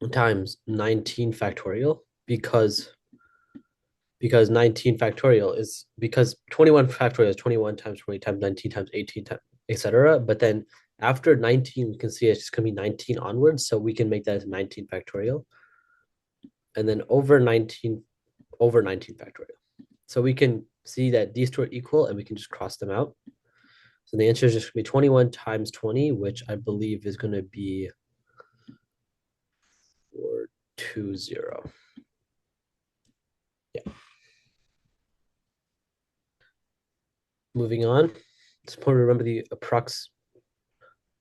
times 19 factorial because 19 factorial is because 21 factorial is 21 times 20 times 19 times 18 times etc. But then after 19 we can see it's just going to be 19 onwards, so we can make that as 19 factorial and then over 19 factorial. So we can see that these two are equal and we can just cross them out. So the answer is just going to be 21 times 20, which I believe is going to be 420. Yeah. Moving on. It's important to remember the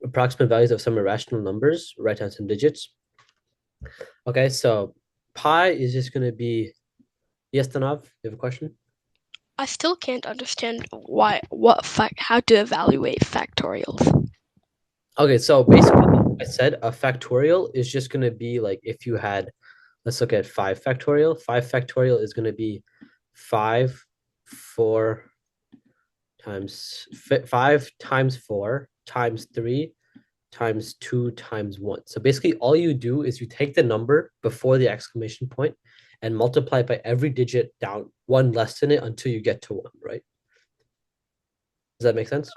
approximate values of some irrational numbers. Write down some digits. Okay, so pi is just going to be, yes, Tanav, you have a question? I still can't understand how to evaluate factorials. Okay, so basically, I said a factorial is just going to be like if you had, let's look at 5 factorial. 5 factorial is going to be 5, 4 times 5 times 4 times 3 times 2 times 1. So basically, all you do is you take the number before the exclamation point and multiply it by every digit down one less than it until you get to 1, right? Does that make sense?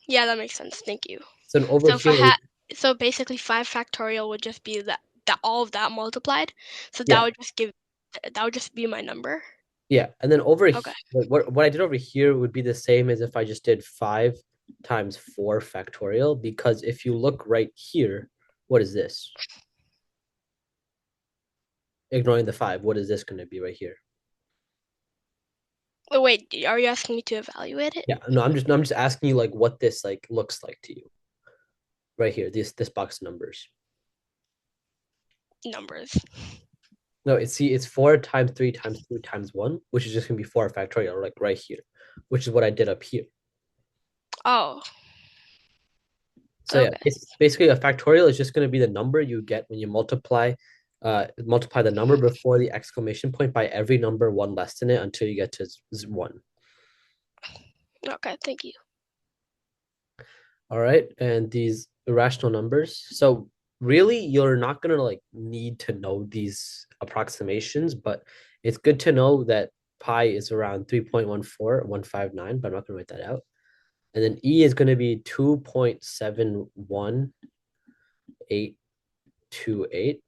Yeah, that makes sense. Thank you. So over So for here, ha so basically 5 factorial would just be that all of that multiplied. So yeah, that would just be my number. yeah. And then over Okay. here, what I did over here would be the same as if I just did 5 times 4 factorial, because if you look right here, what is this? Ignoring the 5, what is this going to be right here? Oh, wait, are you asking me to evaluate it? Yeah, no, I'm just asking you like what this like looks like to you right here. This box of numbers. Numbers. No, it's 4 times 3 times 2 times 1, which is just gonna be 4 factorial, like right here, which is what I did up here. Oh, So yeah, okay. it's basically a factorial is just gonna be the number you get when you multiply the number before the exclamation point by every number one less than it until you get to 1. Okay, thank you. All right, and these irrational numbers. So really, you're not gonna like need to know these approximations, but it's good to know that pi is around 3.14159, but I'm not gonna write that out. And then e is gonna be 2.71828,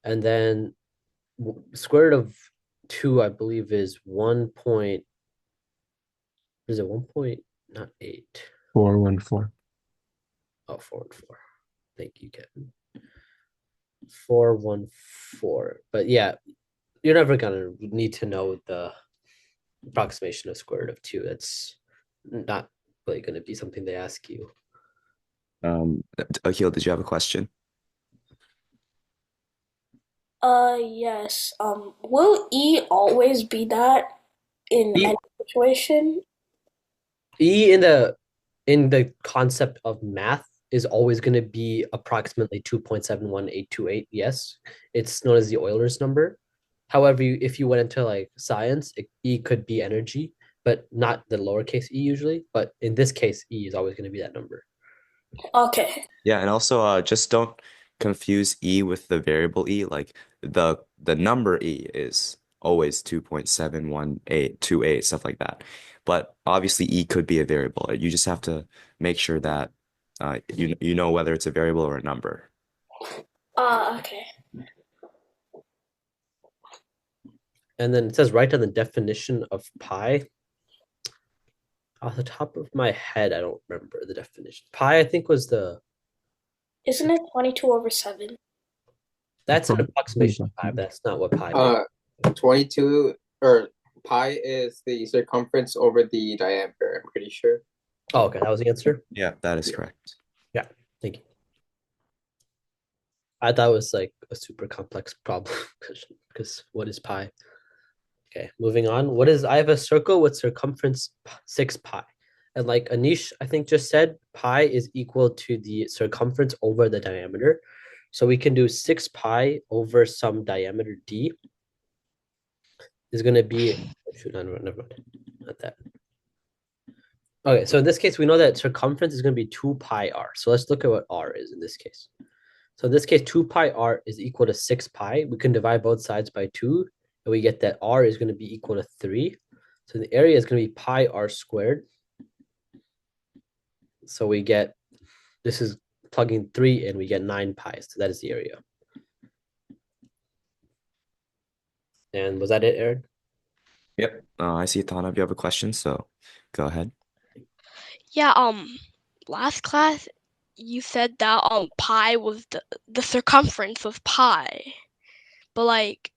and then square root of 2, I believe, is 1 point. Is it 1 point? Not 8. 414. Oh, 4 and 4. Thank you, Kevin. 414. But yeah, you're never gonna need to know the approximation of square root of 2. That's not really gonna be something they ask you. Um, Akil, did you have a question? Yes. Will E always be that in E, any situation? e in the concept of math is always going to be approximately 2.71828. Yes, it's known as the Euler's number. However, if you went into like science, E could be energy, but not the lowercase e usually. But in this case, E is always going to be that number. Okay. Yeah, and also just don't confuse E with the variable E. Like the number E is always 2.71828, stuff like that. But obviously E could be a variable. You just have to make sure that you know whether it's a variable or a number. Okay. And then it says write down the definition of pi. Off the top of my head, I don't remember the definition. Pi, I think, was the Isn't it 22 over 7? that's an approximation of pi, but that's not what pi means. 22 or pi is the circumference over the diameter, I'm pretty sure. Oh, okay, that was the answer. Yeah, that is Yeah. correct. Yeah, thank you. I thought it was like a super complex problem because what is pi? Okay, moving on. I have a circle with circumference 6 pi. And like Anish, I think just said, pi is equal to the circumference over the diameter. So we can do 6 pi over some diameter d is going to be, shoot, no, never mind, not that. Okay, so in this case, we know that circumference is going to be 2 pi r. So let's look at what r is in this case. So in this case, 2 pi r is equal to 6 pi. We can divide both sides by 2, and we get that r is going to be equal to 3. So the area is going to be pi r squared. So we get, this is plugging 3 in, we get 9 pi. So that is the area. And was that it, Aaron? Yep. I see Tana, you have a question, so go ahead. Yeah, last class you said that pi was the circumference of pi. But like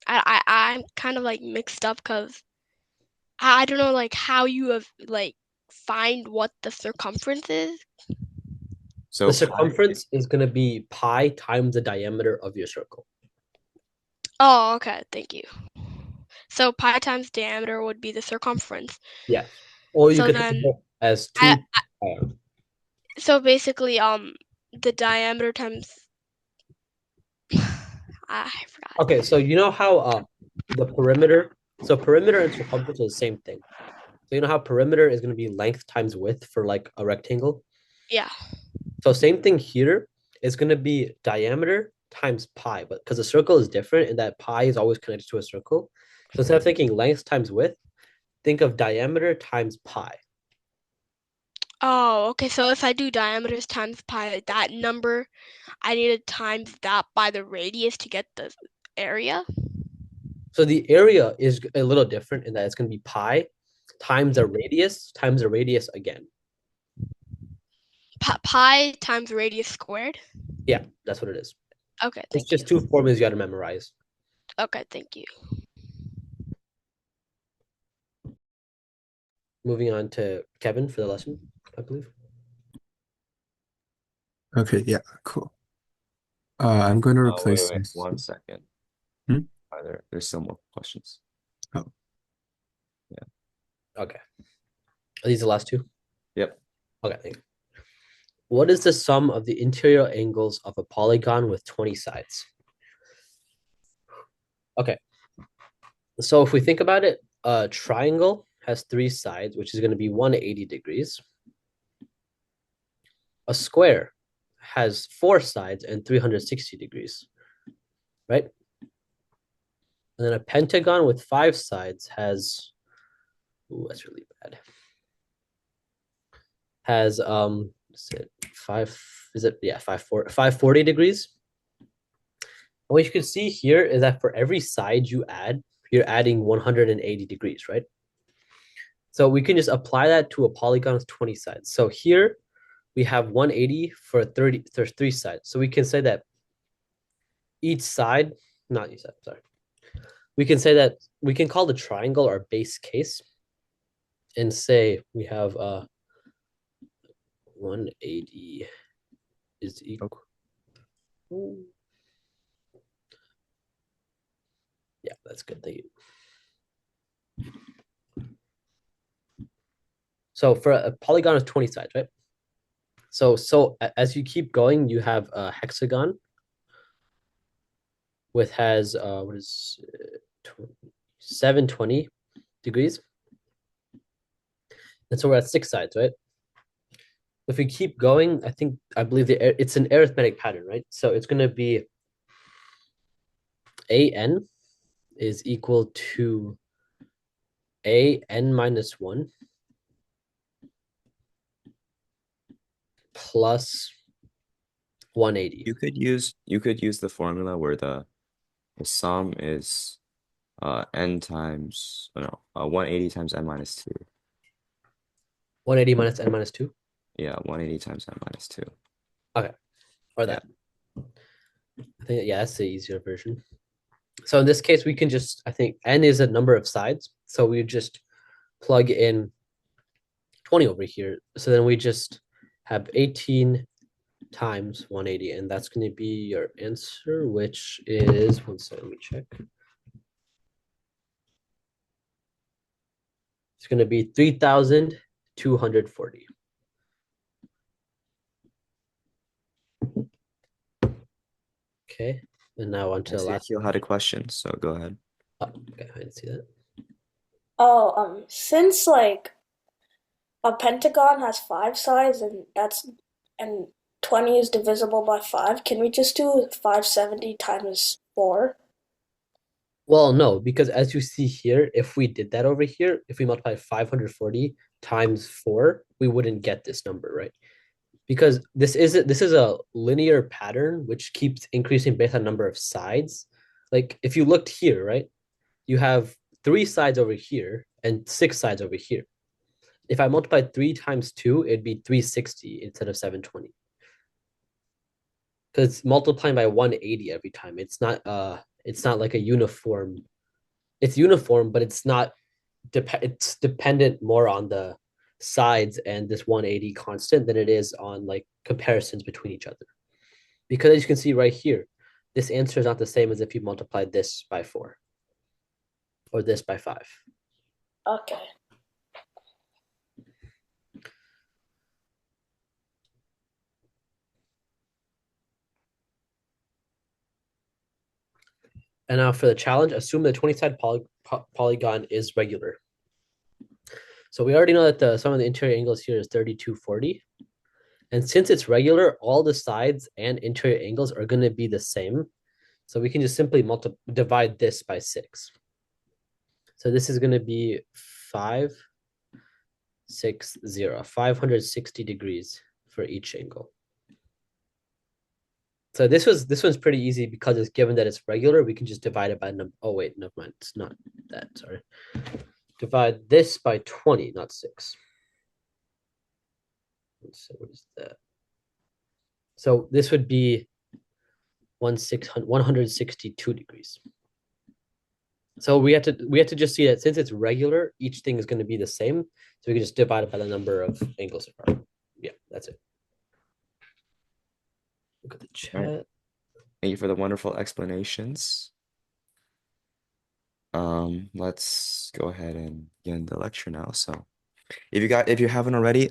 I'm kind of like mixed up because I don't know like how you have like find what the circumference is. So The circumference is going to be pi times the diameter of your circle. Oh, okay, thank you. So pi times diameter would be the circumference. Yes. Or you So could then think of it as 2 I, pi. so basically the diameter times I forgot. Okay, so you know how the perimeter, so perimeter and circumference are the same thing. So you know how perimeter is going to be length times width for like a rectangle? Yeah. So same thing here is going to be diameter times pi, but because the circle is different and that pi is always connected to a circle. So instead of thinking length times width, think of diameter times pi. Oh, okay. So if I do diameters times pi, that number, I need to times that by the radius to get the area. So the area is a little different in that it's going to be pi times a radius again. Pi times radius squared. Yeah, that's what it is. Okay, It's thank you. just 2 formulas you got to memorize. Okay, thank you. Moving on to Kevin for the lesson, I believe. Okay, yeah, cool. I'm going to replace wait, this. 1 second. Hmm? There's some more questions. Oh. Yeah. Okay. Are these the last two? Yep. Okay, thank you. What is the sum of the interior angles of a polygon with 20 sides? Okay. So if we think about it, a triangle has 3 sides, which is going to be 180 degrees. A square has 4 sides and 360 degrees, right? And then a pentagon with 5 sides has, ooh, that's really bad. Has is it 540 degrees. What you can see here is that for every side you add, you're adding 180 degrees, right? So we can just apply that to a polygon with 20 sides. So here we have 180 for 30, there's 3 sides. So we can say that each side, not each side, sorry. We can say that we can call the triangle our base case and say we have 180 is equal. Yeah, that's good. Thank you. So for a polygon of 20 sides, right? So as you keep going, you have a hexagon with has what is 720 degrees. And so we're at 6 sides, right? If we keep going, I believe it's an arithmetic pattern, right? So it's going to be an is equal to an minus 1 plus 180. You could use the formula where the sum is n times 180 times n minus 2. 180 minus n minus 2? Yeah, 180 times n minus 2. Okay. Or that. I think, yeah, that's the easier version. So in this case, we can just, I think n is a number of sides. So we just plug in 20 over here. So then we just have 18 times 180, and that's going to be your answer, which is, one second, let me check. It's going to be 3,240. Okay, and now on to the last. Akil had a question, so go ahead. Oh, okay, I didn't see that. Oh, since like a pentagon has 5 sides and 20 is divisible by 5, can we just do 570 times 4? Well, no, because as you see here, if we did that over here, if we multiply 540 times 4, we wouldn't get this number, right? Because this is a linear pattern which keeps increasing based on number of sides. Like if you looked here, right? You have 3 sides over here and 6 sides over here. If I multiply 3 times 2, it'd be 360 instead of 720. Because it's multiplying by 180 every time. It's not like a uniform. It's uniform, but it's dependent more on the sides and this 180 constant than it is on like comparisons between each other. Because as you can see right here, this answer is not the same as if you multiplied this by 4 or this by 5. Okay. And now for the challenge, assume the 20-side polygon is regular. So we already know that the sum of the interior angles here is 3240. And since it's regular, all the sides and interior angles are going to be the same. So we can just simply divide this by 6. So this is going to be 560 degrees for each angle. So this one's pretty easy because it's given that it's regular. We can just divide it by number. Oh wait, never mind. It's not that. Sorry. Divide this by 20, not 6. So what is that? So this would be 162 degrees. So we have to just see that since it's regular, each thing is going to be the same. So we can just divide it by the number of angles apart. Yeah, that's it. Look at the chat. Right. Thank you for the wonderful explanations. Let's go ahead and get into the lecture now. So if you haven't already,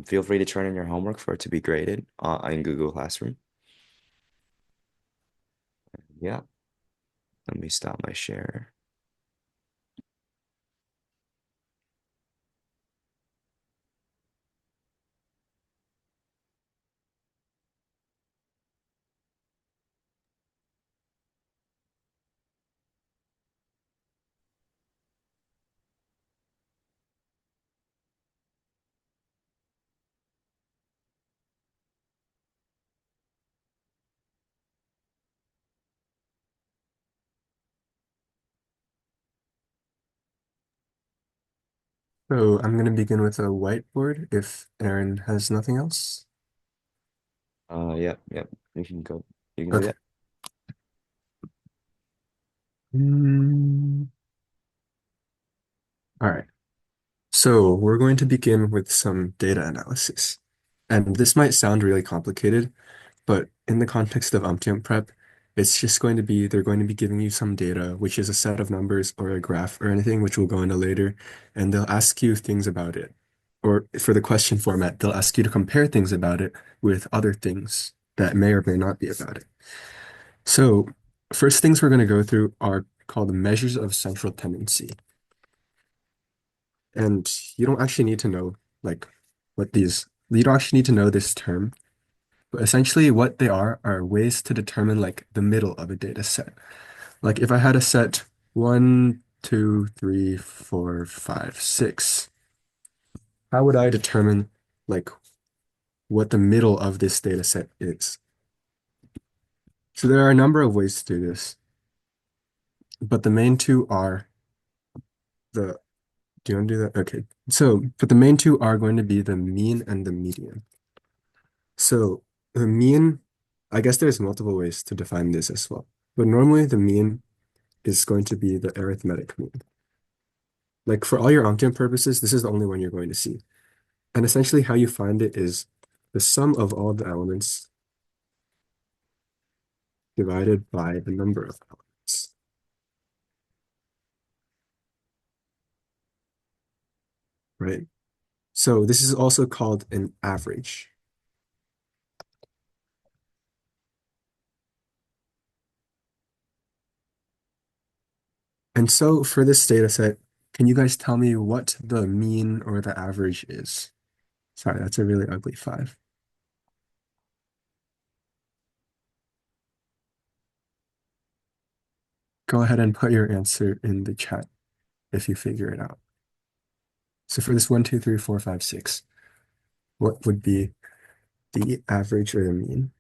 feel free to turn in your homework for it to be graded in Google Classroom. Yeah. Let me stop my share. So I'm going to begin with a whiteboard if Aaron has nothing else. Yep. You can go. You can do Okay. that. All right. So we're going to begin with some data analysis. And this might sound really complicated, but in the context of UMTYMP prep, it's just going to be, they're going to be giving you some data, which is a set of numbers or a graph or anything, which we'll go into later, and they'll ask you things about it. Or for the question format, they'll ask you to compare things about it with other things that may or may not be about it. So first things we're going to go through are called measures of central tendency. And you don't actually need to know like you don't actually need to know this term. But essentially, what they are ways to determine like the middle of a data set. Like if I had a set 1, 2, 3, 4, 5, 6, how would I determine like what the middle of this data set is? So there are a number of ways to do this, but the main two are the, do you want to do that? Okay. But the main two are going to be the mean and the median. So the mean, I guess there's multiple ways to define this as well, but normally the mean is going to be the arithmetic mean. Like for all your UMTM purposes, this is the only one you're going to see. And essentially how you find it is the sum of all the elements divided by the number of elements. Right? So this is also called an average. And so for this data set, can you guys tell me what the mean or the average is? Sorry, that's a really ugly 5. go ahead and put your answer in the chat if you figure it out. So for this 1, 2, 3, 4, 5, 6, what would be the average or the mean?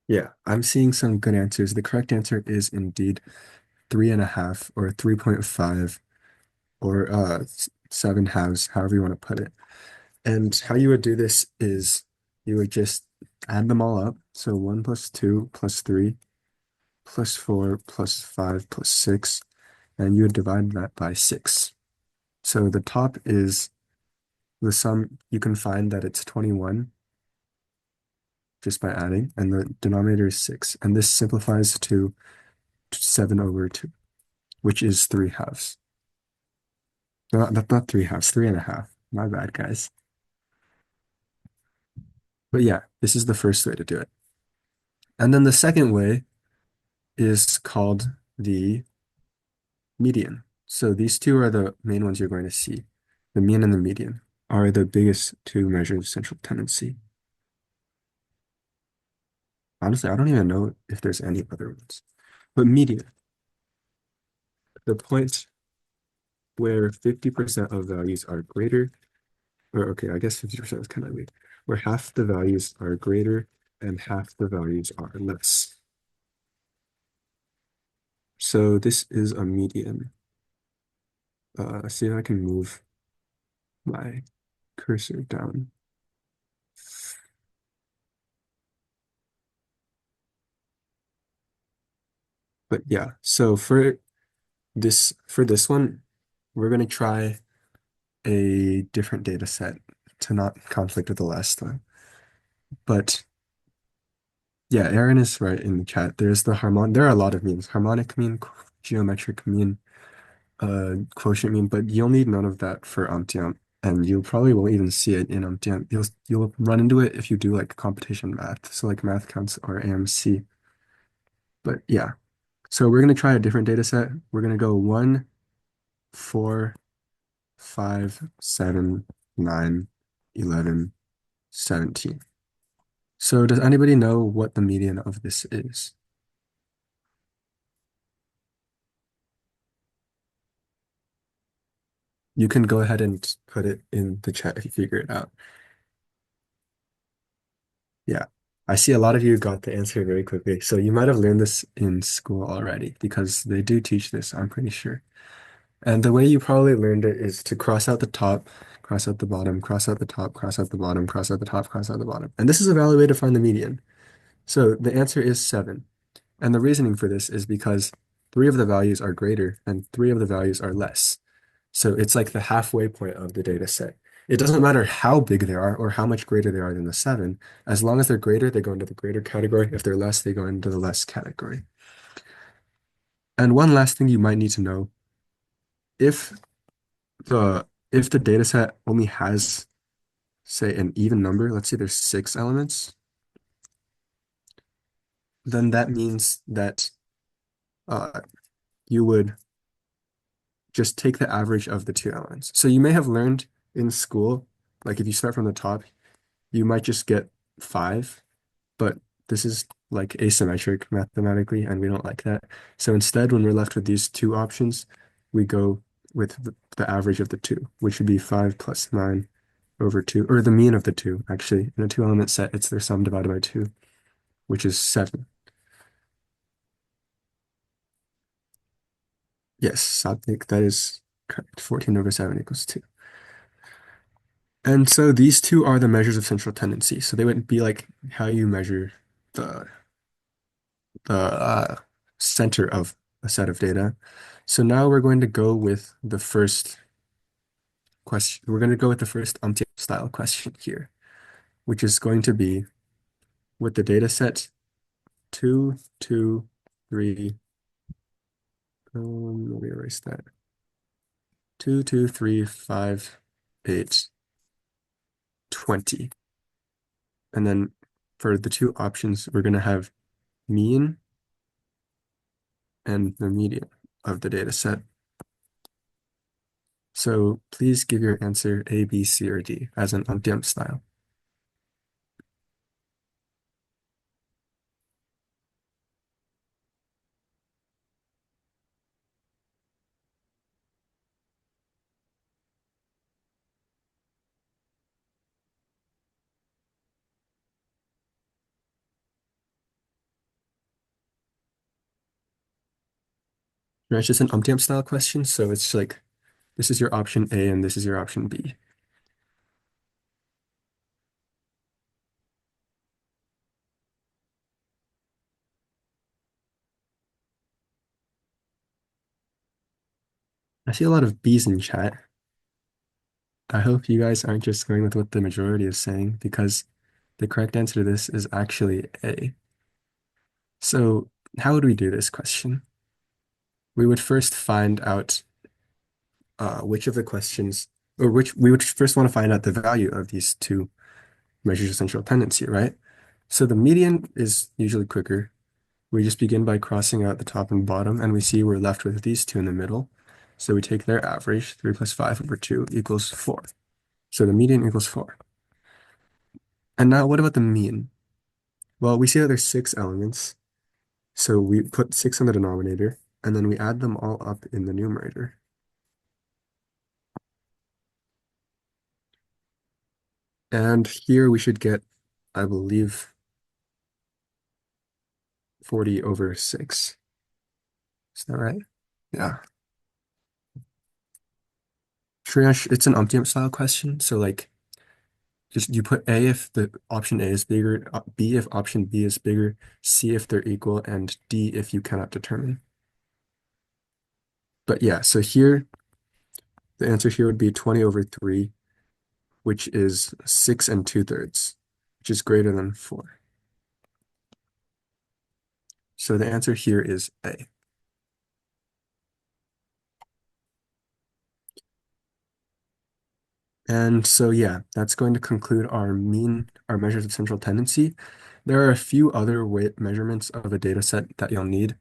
Yeah, I'm seeing some good answers. The correct answer is indeed 3.5 or 3.5 or 7 halves, however you want to put it. And how you would do this is you would just add them all up. So 1 plus 2 plus 3 plus 4 plus 5 plus 6, and you would divide that by 6. So the top is the sum. You can find that it's 21 just by adding, and the denominator is 6. And this simplifies to 7 over 2, which is 3 halves. No, not 3 halves, 3.5. My bad, guys. But yeah, this is the first way to do it. And then the second way is called the median. So these two are the main ones you're going to see. The mean and the median are the biggest two measures of central tendency. Honestly, I don't even know if there's any other ones. But median, the point where 50% of values are greater, or okay, I guess 50% is kind of weak, where half the values are greater and half the values are less. So this is a median. See if I can move my cursor down. But yeah, so for this one, we're gonna try a different data set to not conflict with the last one. But yeah, Aaron is right in the chat. There's the there are a lot of means. Harmonic mean, geometric mean, quotient mean, but you'll need none of that for UMTYMP. And you probably won't even see it in UMTYMP. You'll run into it if you do like competition math. So like math counts or AMC. But yeah. So we're gonna try a different data set. We're gonna go 1, 4, 5, 7, 9, 11, 17. So does anybody know what the median of this is? You can go ahead and put it in the chat if you figure it out. Yeah, I see a lot of you got the answer very quickly. So you might have learned this in school already because they do teach this, I'm pretty sure. And the way you probably learned it is to cross out the top, cross out the bottom, cross out the top, cross out the bottom, cross out the top, cross out the bottom. And this is a valid way to find the median. So the answer is 7. And the reasoning for this is because 3 of the values are greater and 3 of the values are less. So it's like the halfway point of the data set. It doesn't matter how big they are or how much greater they are than the 7. As long as they're greater, they go into the greater category. If they're less, they go into the less category. And one last thing you might need to know, if the data set only has, say, an even number, let's say there's 6 elements, then that means that you would just take the average of the 2 elements. So you may have learned in school, like if you start from the top, you might just get 5, but this is like asymmetric mathematically, and we don't like that. So instead, when we're left with these 2 options, we go with the average of the 2, which would be 5 plus 9 over 2, or the mean of the 2, actually. In a 2-element set, it's their sum divided by 2, which is 7. Yes, I think that is correct. 14 over 7 equals 2. And so these two are the measures of central tendency. So they would be like how you measure the center of a set of data. So now we're going to go with the first question. We're going to go with the first UMTYP style question here, which is going to be with the data set 2, 2, 3. Let me erase that. 2, 2, 3, 5, 8, 20. And then for the two options, we're going to have mean and the median of the data set. So please give your answer A, B, C, or D as an UMTYMP style. Right, it's just an UMTYMP style question, so it's like this is your option A and this is your option B. I see a lot of B's in chat. I hope you guys aren't just going with what the majority is saying, because the correct answer to this is actually A. So how would we do this question? We would first find out which of the questions, or which we would first want to find out the value of these two measures of central tendency, right? So the median is usually quicker. We just begin by crossing out the top and bottom, and we see we're left with these two in the middle. So we take their average, 3 plus 5 over 2 equals 4. So the median equals 4. And now what about the mean? Well, we see that there's 6 elements. So we put 6 in the denominator, and then we add them all up in the numerator. And here we should get, I believe, 40 over 6. Is that right? Yeah. Shreyash, it's an UMTYMP style question. So like, just you put A if the option A is bigger, B if option B is bigger, C if they're equal, and D if you cannot determine. But yeah, so here, the answer here would be 20 over 3, which is 6 2/3, which is greater than 4. So the answer here is A. And so yeah, that's going to conclude our measures of central tendency. There are a few other measurements of a data set that you'll need.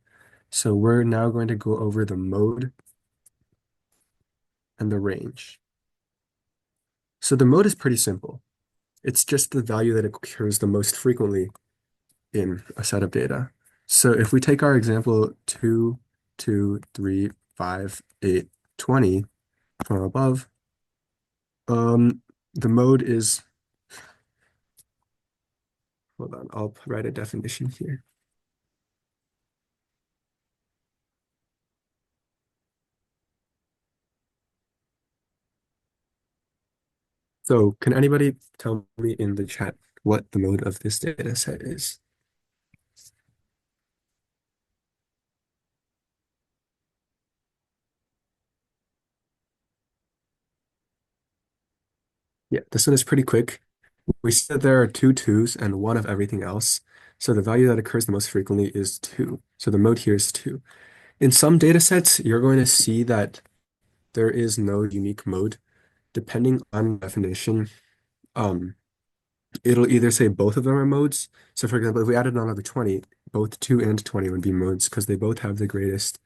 So we're now going to go over the mode and the range. So the mode is pretty simple. It's just the value that occurs the most frequently in a set of data. So if we take our example 2, 2, 3, 5, 8, 20 from above, the mode is, hold on, I'll write a definition here. So can anybody tell me in the chat what the mode of this data set is? Yeah, this one is pretty quick. We said there are 2 2s and 1 of everything else. So the value that occurs the most frequently is 2. So the mode here is 2. In some data sets, you're going to see that there is no unique mode. Depending on definition, it'll either say both of them are modes. So for example, if we added another 20, both 2 and 20 would be modes because they both have the greatest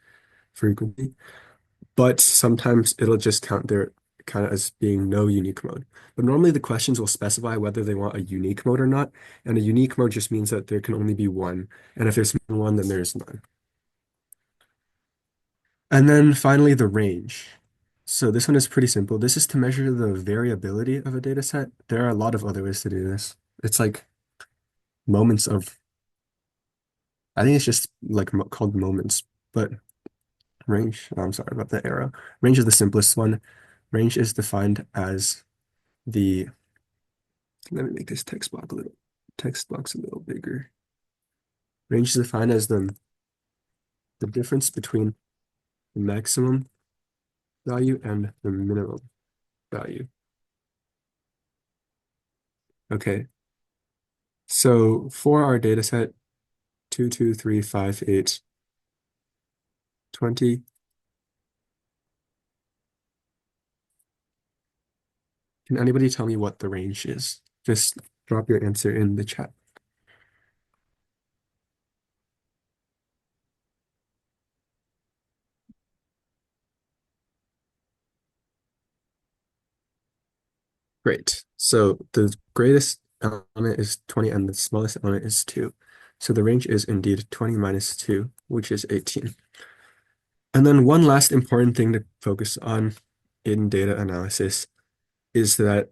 frequency. But sometimes it'll just count their kind of as being no unique mode. But normally the questions will specify whether they want a unique mode or not. And a unique mode just means that there can only be one. And if there's one, then there's none. And then finally, the range. So this one is pretty simple. This is to measure the variability of a data set. There are a lot of other ways to do this. It's like moments of, I think it's just like called moments, but range, I'm sorry about the arrow. Range is the simplest one. Range is defined as the, let me make this text box a little bigger. Range is defined as the difference between the maximum value and the minimum value. Okay. So for our data set 2, 2, 3, 5, 8, 20, can anybody tell me what the range is? Just drop your answer in the chat. Great. So the greatest element is 20 and the smallest element is 2. So the range is indeed 20 minus 2, which is 18. And then one last important thing to focus on in data analysis is that,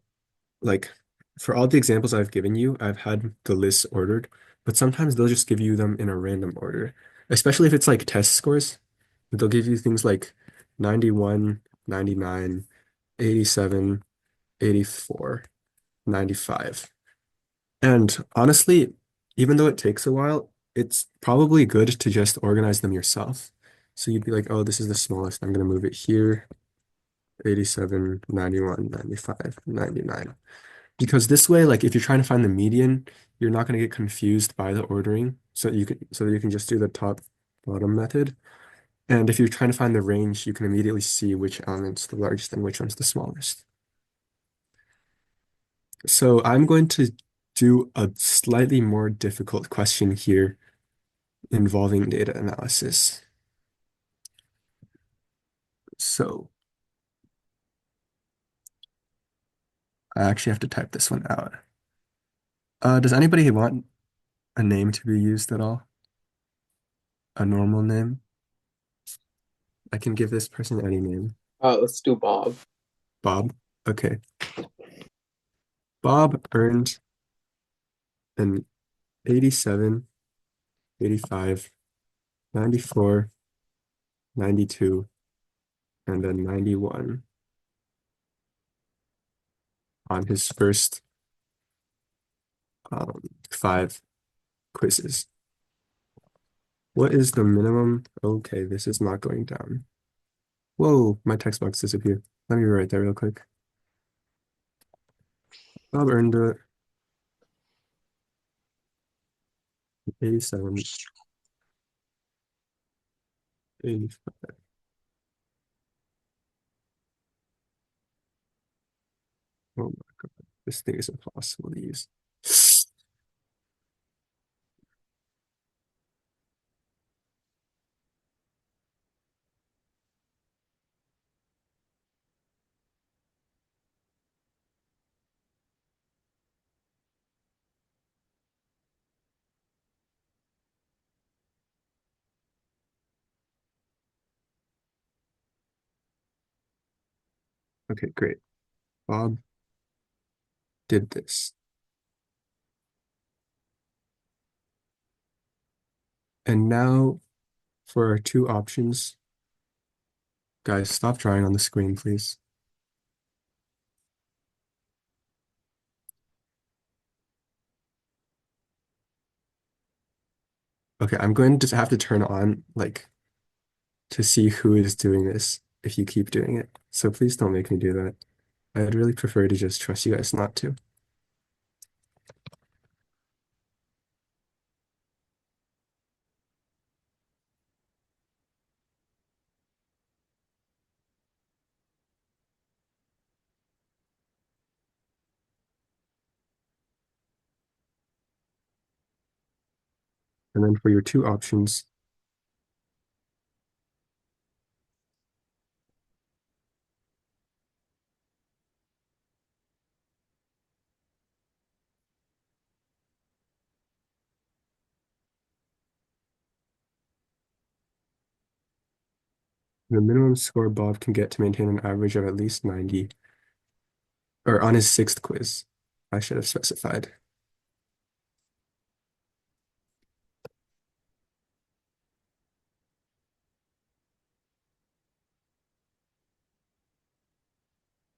like, for all the examples I've given you, I've had the lists ordered, but sometimes they'll just give you them in a random order, especially if it's like test scores. They'll give you things like 91, 99, 87, 84, 95. And honestly, even though it takes a while, it's probably good to just organize them yourself. So you'd be like, oh, this is the smallest. I'm going to move it here, 87, 91, 95, 99. Because this way, like if you're trying to find the median, you're not going to get confused by the ordering. So you can just do the top bottom method. And if you're trying to find the range, you can immediately see which element's the largest and which one's the smallest. So I'm going to do a slightly more difficult question here involving data analysis. So I actually have to type this one out. Does anybody want a name to be used at all? A normal name? I can give this person any name. Let's do Bob. Bob? Okay. Bob earned an 87, 85, 94, 92, and a 91 on his first 5 quizzes. What is the minimum? Okay, this is not going down. Whoa, my text box disappeared. Let me rewrite that real quick. Bob earned a 87, 85. Oh my God, this thing is impossible to use. Okay, great. Bob did this. And now for our 2 options. Guys, stop drawing on the screen, please. Okay, I'm going to have to turn on, like, to see who is doing this if you keep doing it. So please don't make me do that. I'd really prefer to just trust you guys not to. And then for your 2 options, the minimum score Bob can get to maintain an average of at least 90, or on his 6th quiz, I should have specified.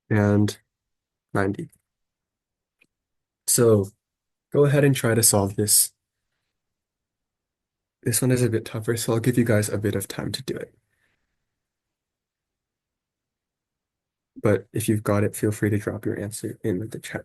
And 90. So go ahead and try to solve this. This one is a bit tougher, so I'll give you guys a bit of time to do it. But if you've got it, feel free to drop your answer in the chat.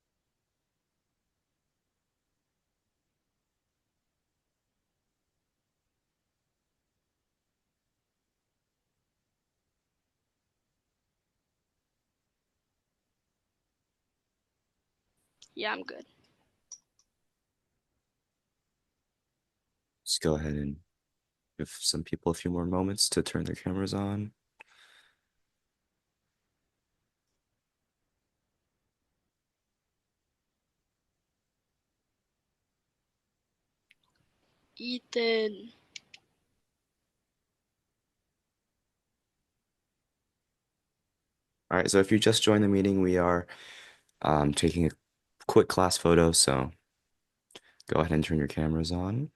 Yeah, I'm good. Let's go ahead and give some people a few more moments to turn their cameras on. Ethan. All right, so if you just joined the meeting, we are taking a quick class photo, so go ahead and turn your cameras on.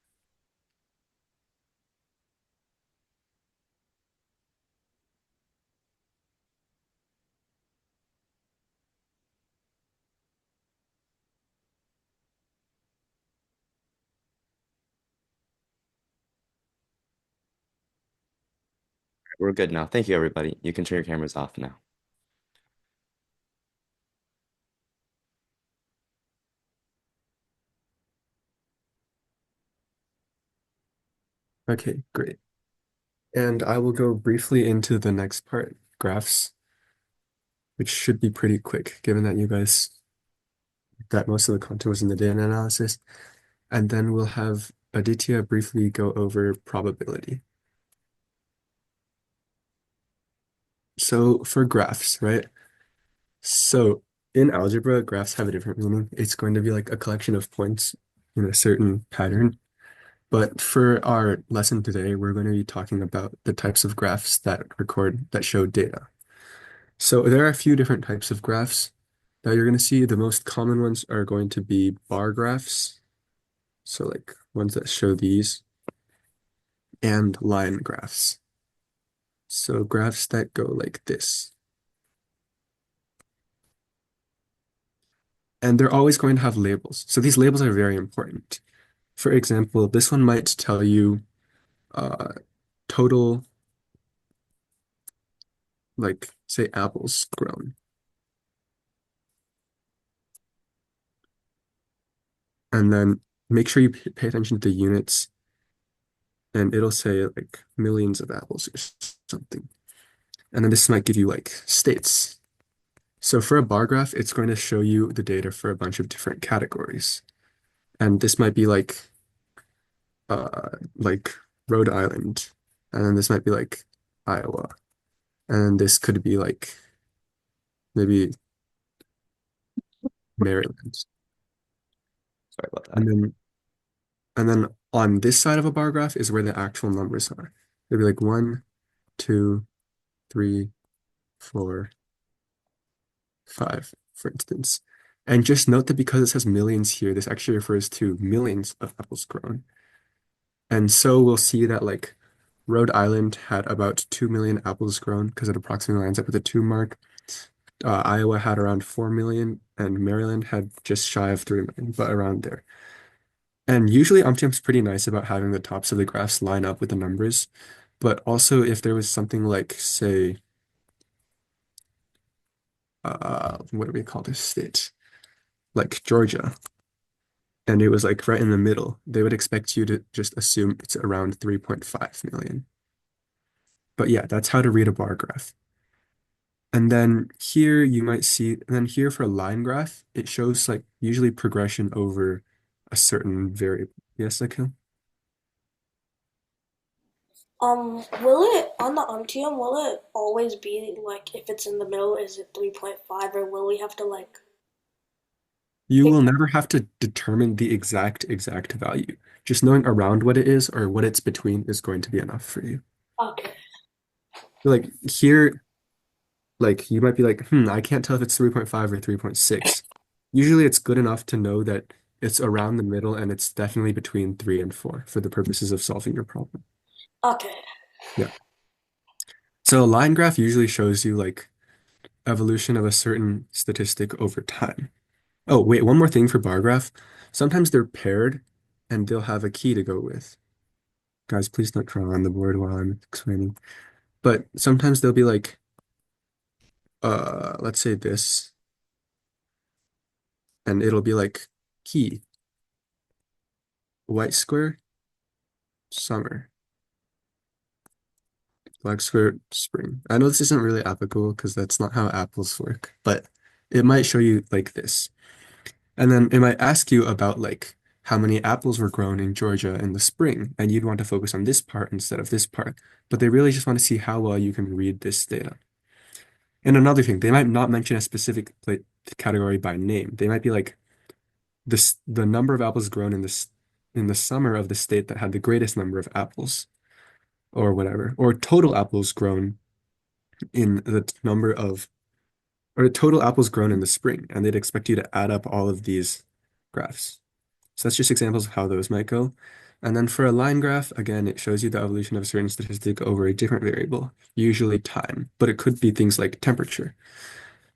We're good now. Thank you, everybody. You can turn your cameras off now. Okay, great. And I will go briefly into the next part, graphs, which should be pretty quick, given that you guys that most of the content was in the data analysis. And then we'll have Aditya briefly go over probability. So for graphs, right? So in algebra, graphs have a different meaning. It's going to be like a collection of points in a certain pattern. But for our lesson today, we're going to be talking about the types of graphs that show data. So there are a few different types of graphs that you're going to see. The most common ones are going to be bar graphs. So like ones that show these, and line graphs. So graphs that go like this. And they're always going to have labels. So these labels are very important. For example, this one might tell you uh, total, like say apples grown. And then make sure you pay attention to the units, and it'll say like millions of apples or something. And then this might give you like states. So for a bar graph, it's going to show you the data for a bunch of different categories. And this might be like Rhode Island. And then this might be like Iowa. And this could be like maybe Maryland. Sorry about that. And then on this side of a bar graph is where the actual numbers are. It'd be like 1, 2, 3, 4, 5, for instance. And just note that because it says millions here, this actually refers to millions of apples grown. And so we'll see that like Rhode Island had about 2 million apples grown because it approximately lines up with the 2 mark. Iowa had around 4 million, and Maryland had just shy of 3 million, but around there. And usually UMTYMP's pretty nice about having the tops of the graphs line up with the numbers. But also if there was something like, say, what do we call this state? Like Georgia, and it was like right in the middle, they would expect you to just assume it's around 3.5 million. But yeah, that's how to read a bar graph. And then here you might see, and then here for a line graph, it shows like usually progression over a certain variable. Yes, Akhil? Will it on the UMTM? Will it always be like if it's in the middle? Is it 3.5, or will we have to like You figure? will never have to determine the exact value. Just knowing around what it is or what it's between is going to be enough for you. Okay. Like here, like you might be like, I can't tell if it's 3.5 or 3.6. Usually it's good enough to know that it's around the middle and it's definitely between 3 and 4 for the purposes of solving your problem. Okay. Yeah. So a line graph usually shows you like evolution of a certain statistic over time. Oh, wait, one more thing for bar graph. Sometimes they're paired and they'll have a key to go with. Guys, please don't draw on the board while I'm explaining. But sometimes they'll be like, let's say this, and it'll be like key, white square, summer, black square, spring. I know this isn't really applicable because that's not how apples work, but it might show you like this. And then it might ask you about like how many apples were grown in Georgia in the spring, and you'd want to focus on this part instead of this part. But they really just want to see how well you can read this data. And another thing, they might not mention a specific category by name. They might be like the number of apples grown in the summer of the state that had the greatest number of apples, or whatever, or total apples grown in the number of or total apples grown in the spring, and they'd expect you to add up all of these graphs. So that's just examples of how those might go. And then for a line graph, again, it shows you the evolution of a certain statistic over a different variable, usually time, but it could be things like temperature.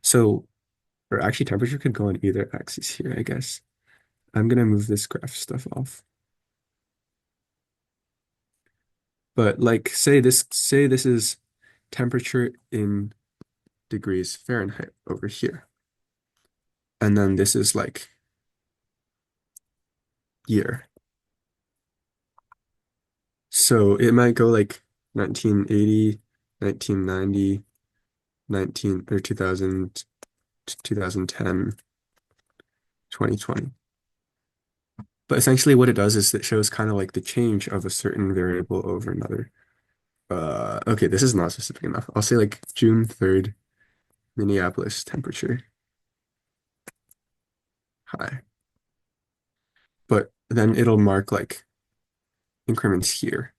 So, or actually temperature could go on either axis here, I guess. I'm gonna move this graph stuff off. But like say this is temperature in degrees Fahrenheit over here. And then this is like year. So it might go like 1980, 1990, 19 or 2000, 2010, 2020. But essentially what it does is it shows kind of like the change of a certain variable over another. Okay, this is not specific enough. I'll say like June 3rd, Minneapolis temperature. High. But then it'll mark like increments here.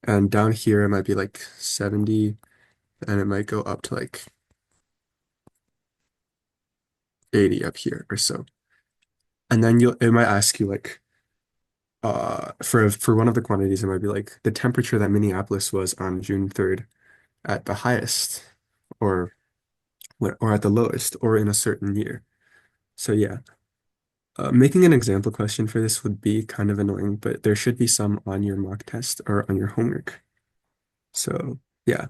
And down here it might be like 70, and it might go up to like 80 up here or so. And then it might ask you like for one of the quantities, it might be like the temperature that Minneapolis was on June 3rd at the highest or or at the lowest or in a certain year. So yeah, making an example question for this would be kind of annoying, but there should be some on your mock test or on your homework. So yeah,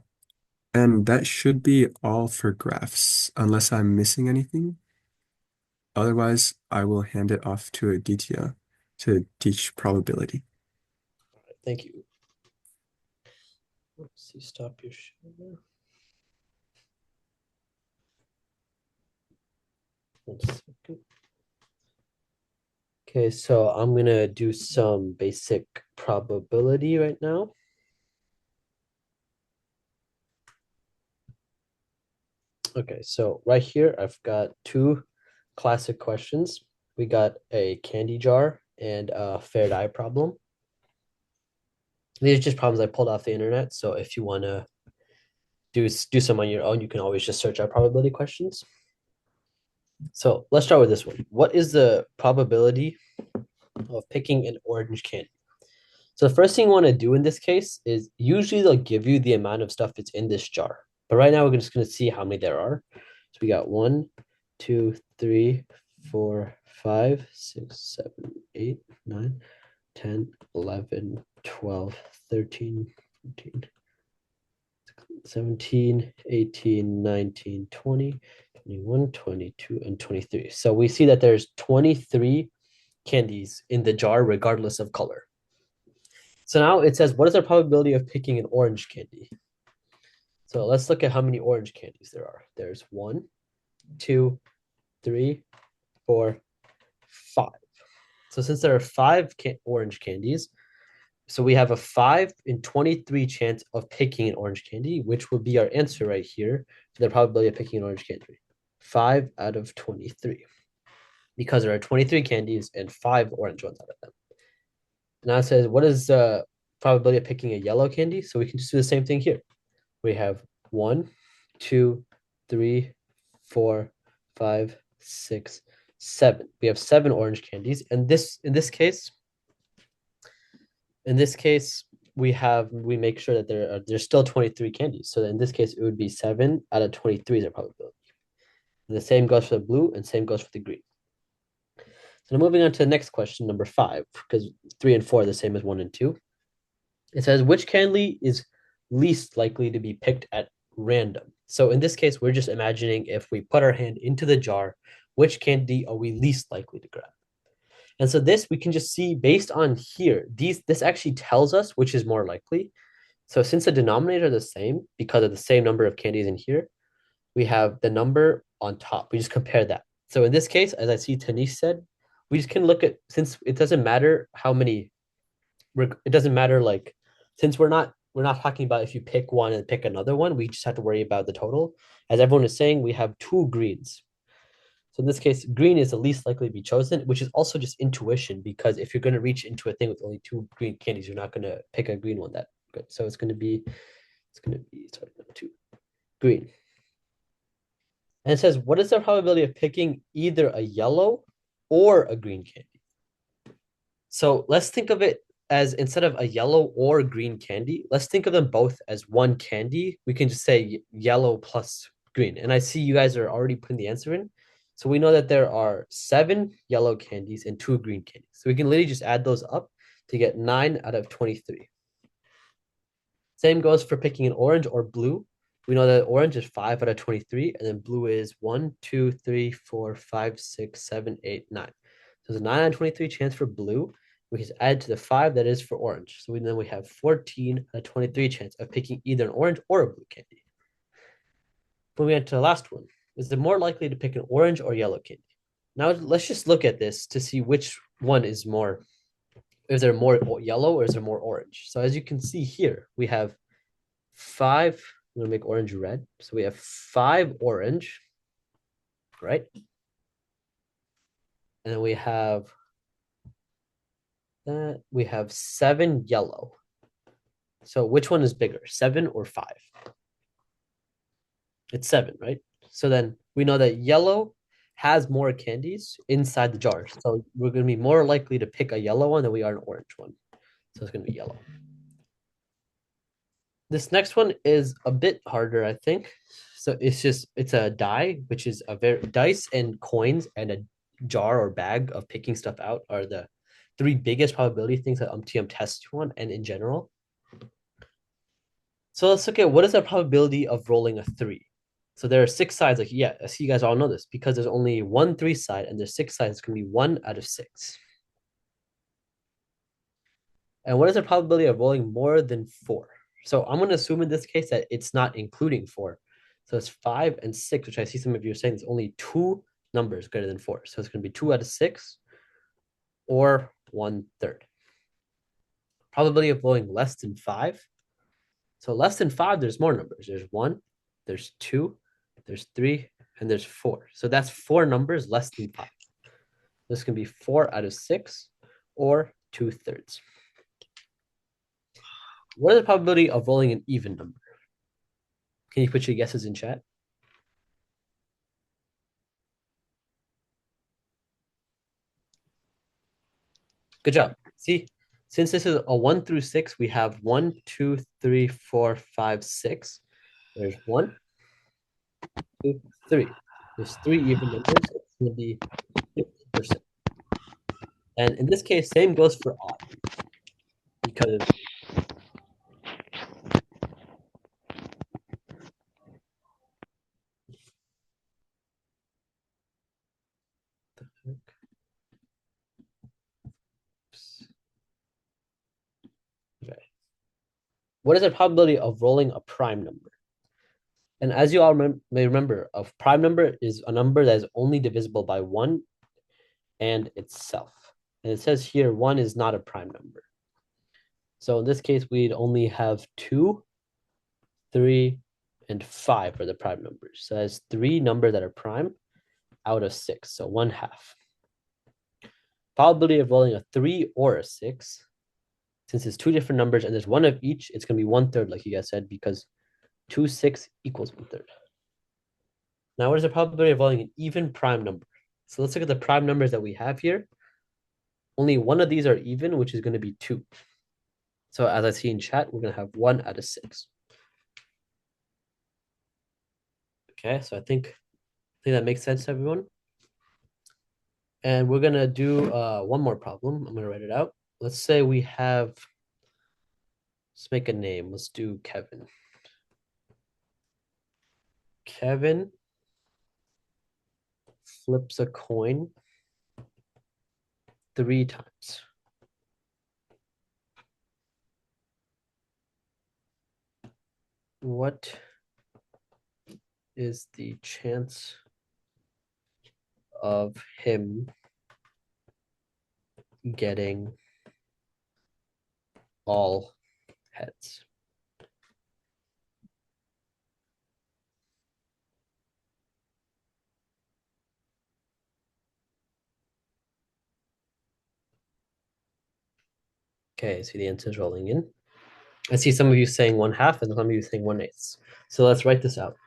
and that should be all for graphs, unless I'm missing anything. Otherwise, I will hand it off to Aditya to teach probability. Thank you. Let's see, stop your share. 1 second. Okay, so I'm gonna do some basic probability right now. Okay, so right here, I've got two classic questions. We got a candy jar and a fair die problem. These are just problems I pulled off the internet. So if you want to do some on your own, you can always just search out probability questions. So let's start with this one. What is the probability of picking an orange candy? So the first thing you want to do in this case is usually they'll give you the amount of stuff that's in this jar. But right now we're just going to see how many there are. So we got 1, 2, 3, 4, 5, 6, 7, 8, 9, 10, 11, 12, 13, 14, 17, 18, 19, 20, 21, 22, and 23. So we see that there's 23 candies in the jar regardless of color. So now it says, what is the probability of picking an orange candy? So let's look at how many orange candies there are. There's 1, 2, 3, 4, 5. So since there are 5 orange candies, so we have a 5 in 23 chance of picking an orange candy, which would be our answer right here for the probability of picking an orange candy. 5 out of 23. Because there are 23 candies and 5 orange ones out of them. Now it says, what is the probability of picking a yellow candy? So we can just do the same thing here. We have 1, 2, 3, 4, 5, 6, 7. We have 7 orange candies. And in this case, we make sure that there's still 23 candies. So in this case, it would be 7 out of 23 is our probability. And the same goes for the blue and same goes for the green. So now moving on to the next question, number 5, because 3 and 4 are the same as 1 and 2. It says, which candy is least likely to be picked at random? So in this case, we're just imagining if we put our hand into the jar, which candy are we least likely to grab? And so this we can just see based on here, this actually tells us which is more likely. So since the denominator are the same, because of the same number of candies in here, we have the number on top. We just compare that. So in this case, as I see Tanis said, we just can look at, since it doesn't matter how many, it doesn't matter like, since we're not talking about if you pick one and pick another one, we just have to worry about the total. As everyone is saying, we have two greens. So in this case, green is the least likely to be chosen, which is also just intuition, because if you're going to reach into a thing with only two green candies, you're not going to pick a green one that good. So it's going to be sorry, two green. And it says, what is the probability of picking either a yellow or a green candy? So let's think of it as, instead of a yellow or green candy, let's think of them both as one candy. We can just say yellow plus green. And I see you guys are already putting the answer in. So we know that there are 7 yellow candies and 2 green candies. So we can literally just add those up to get 9 out of 23. Same goes for picking an orange or blue. We know that orange is 5 out of 23, and then blue is 1, 2, 3, 4, 5, 6, 7, 8, 9. So there's a 9 out of 23 chance for blue. We just add to the 5 that is for orange. So then we have 14 out of 23 chance of picking either an orange or a blue candy. Moving on to the last one. Is it more likely to pick an orange or yellow candy? Now let's just look at this to see which one is more, is there more yellow or is there more orange? So as you can see here, we have 5, I'm gonna make orange red. So we have 5 orange, right? And then we have that, we have 7 yellow. So which one is bigger, 7 or 5? It's 7, right? So then we know that yellow has more candies inside the jar. So we're going to be more likely to pick a yellow one than we are an orange one. So it's going to be yellow. This next one is a bit harder, I think. So it's a die, which is dice and coins and a jar or bag of picking stuff out are the 3 biggest probability things that UMTYMP tests you on and in general. So let's look at what is the probability of rolling a 3. So there are 6 sides. Like, yeah, I see you guys all know this because there's only 1 3 side and there's 6 sides. It's going to be 1 out of 6. And what is the probability of rolling more than 4? So I'm going to assume in this case that it's not including 4. So it's 5 and 6, which I see some of you are saying is only 2 numbers greater than 4. So it's going to be 2 out of 6 or 1/3. Probability of rolling less than 5. So less than 5, there's more numbers. There's 1, there's 2, there's 3, and there's 4. So that's 4 numbers less than 5. This can be 4 out of 6 or 2/3. What is the probability of rolling an even number? Can you put your guesses in chat? Good job. See, since this is a 1 through 6, we have 1, 2, 3, 4, 5, 6. There's 1, 2, 3. There's 3 even numbers. It's going to be 50%. And in this case, same goes for odd. Because okay. What is the probability of rolling a prime number? And as you all may remember, a prime number is a number that is only divisible by 1 and itself. And it says here 1 is not a prime number. So in this case, we'd only have 2, 3, and 5 are the prime numbers. So that's 3 numbers that are prime out of 6. So 1/2. Probability of rolling a 3 or a 6, since it's 2 different numbers and there's 1 of each, it's going to be 1/3, like you guys said, because 2, 6 equals 1/3. Now, what is the probability of rolling an even prime number? So let's look at the prime numbers that we have here. Only one of these are even, which is going to be 2. So as I see in chat, we're going to have 1 out of 6. Okay, so I think that makes sense to everyone. And we're going to do one more problem. I'm going to write it out. Let's say we have, let's make a name. Let's do Kevin. Kevin flips a coin 3 times. What is the chance of him getting all heads. Okay, so the answer is rolling in. I see some of you saying 1/2 and some of you saying 1/8. So let's write this out.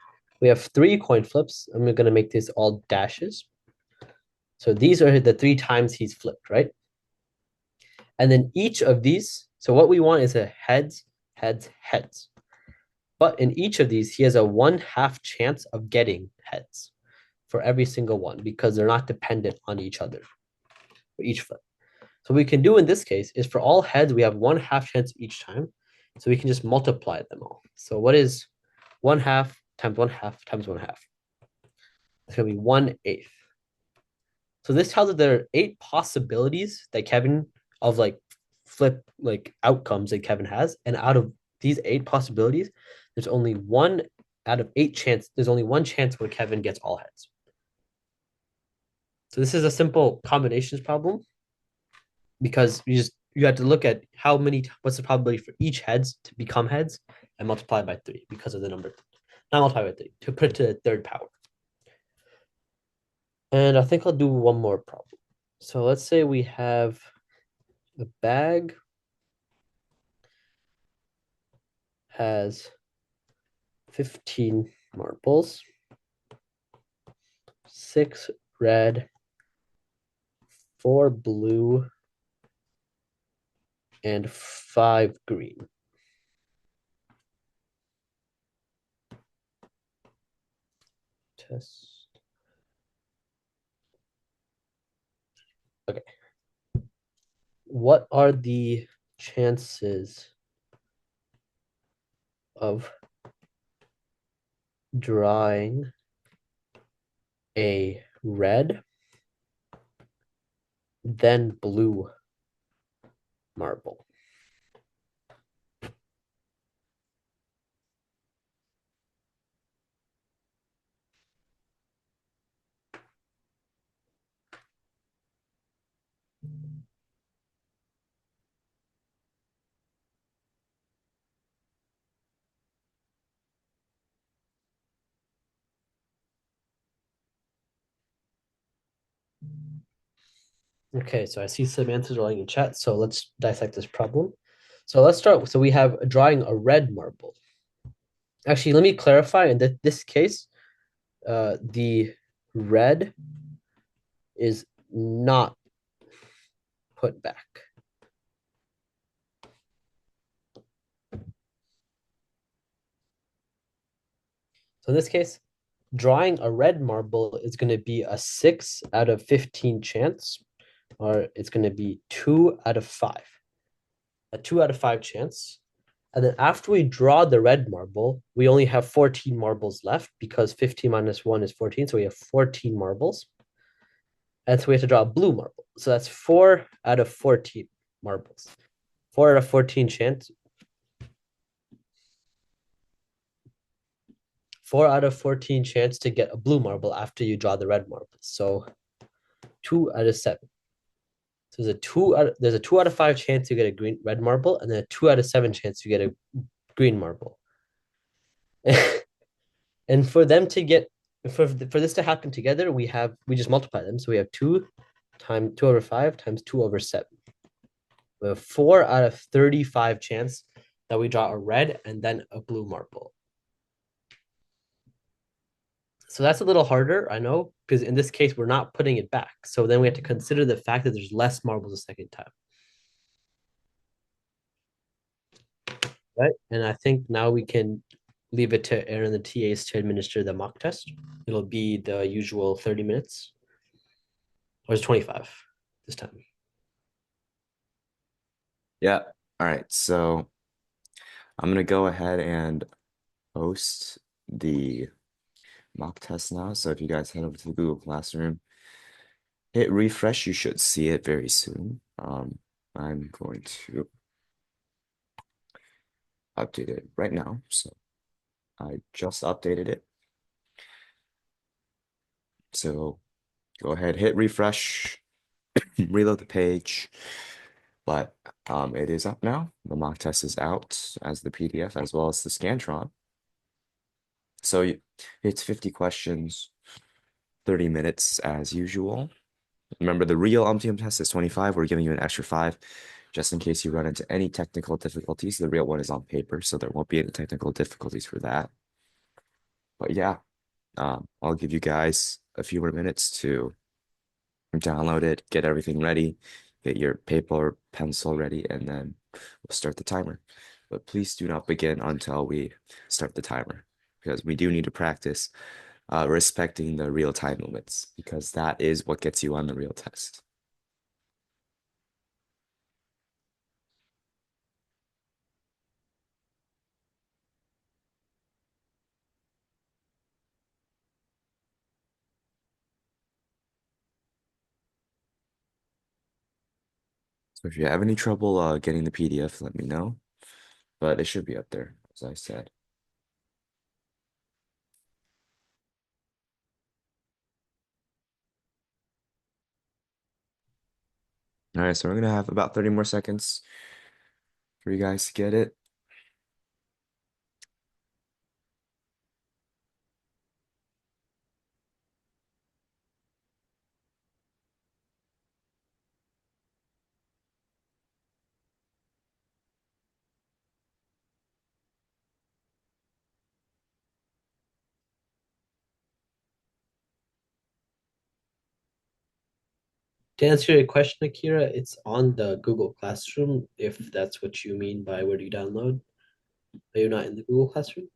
We have 3 coin flips. I'm going to make these all dashes. So these are the 3 times he's flipped, right? And then each of these, so what we want is a heads, heads, heads. But in each of these, he has a 1/2 chance of getting heads for every single one because they're not dependent on each other for each flip. So what we can do in this case is for all heads, we have 1/2 chance each time. So we can just multiply them all. So what is 1/2 times 1/2 times 1/2? It's going to be 1/8. So this tells us there are 8 possibilities that Kevin of like flip like outcomes that Kevin has. And out of these 8 possibilities, there's only 1 out of 8 chance. There's only 1 chance where Kevin gets all heads. So this is a simple combinations problem because you have to look at what's the probability for each heads to become heads and multiply by 3 because of the number, not multiply by 3, to put it to the third power. And I think I'll do one more problem. So let's say we have the bag has 15 marbles, 6 red, 4 blue, and 5 green. Test. Okay. What are the chances of drawing a red, then blue marble? Okay, so I see some answers rolling in chat. So let's dissect this problem. So let's start. So we have drawing a red marble. Actually, let me clarify. In this case, the red is not put back. So in this case, drawing a red marble is going to be a 6 out of 15 chance, or it's going to be 2 out of 5. A 2 out of 5 chance. And then after we draw the red marble, we only have 14 marbles left because 15 minus 1 is 14. So we have 14 marbles. And so we have to draw a blue marble. So that's 4 out of 14 marbles. 4 out of 14 chance. 4 out of 14 chance to get a blue marble after you draw the red marble. So 2 out of 7. So there's a 2 out of 5 chance you get a red marble, and then a 2 out of 7 chance you get a green marble. And for them to get for this to happen together, we just multiply them. So we have 2 times 2 over 5 times 2 over 7. We have 4 out of 35 chance that we draw a red and then a blue marble. So that's a little harder, I know, because in this case, we're not putting it back. So then we have to consider the fact that there's less marbles a second time. Right? And I think now we can leave it to Aaron and the TAs to administer the mock test. It'll be the usual 30 minutes. Or is 25 this time? Yeah. All right. So I'm going to go ahead and post the mock test now. So if you guys head over to the Google Classroom, hit refresh, you should see it very soon. I'm going to update it right now. So I just updated it. So go ahead, hit refresh, reload the page. But it is up now. The mock test is out as the PDF as well as the Scantron. So it's 50 questions, 30 minutes as usual. Remember, the real UMTYMP test is 25. We're giving you an extra 5 just in case you run into any technical difficulties. The real one is on paper, so there won't be any technical difficulties for that. But yeah, I'll give you guys a few more minutes to download it, get everything ready, get your paper, pencil ready, and then we'll start the timer. But please do not begin until we start the timer because we do need to practice respecting the real time limits because that is what gets you on the real test. So if you have any trouble getting the PDF, let me know. But it should be up there, as I said. All right, so we're gonna have about 30 more seconds for you guys to get it. To answer your question, Akira, it's on the Google Classroom, if that's what you mean by where do you download. Are you not in the Google Classroom?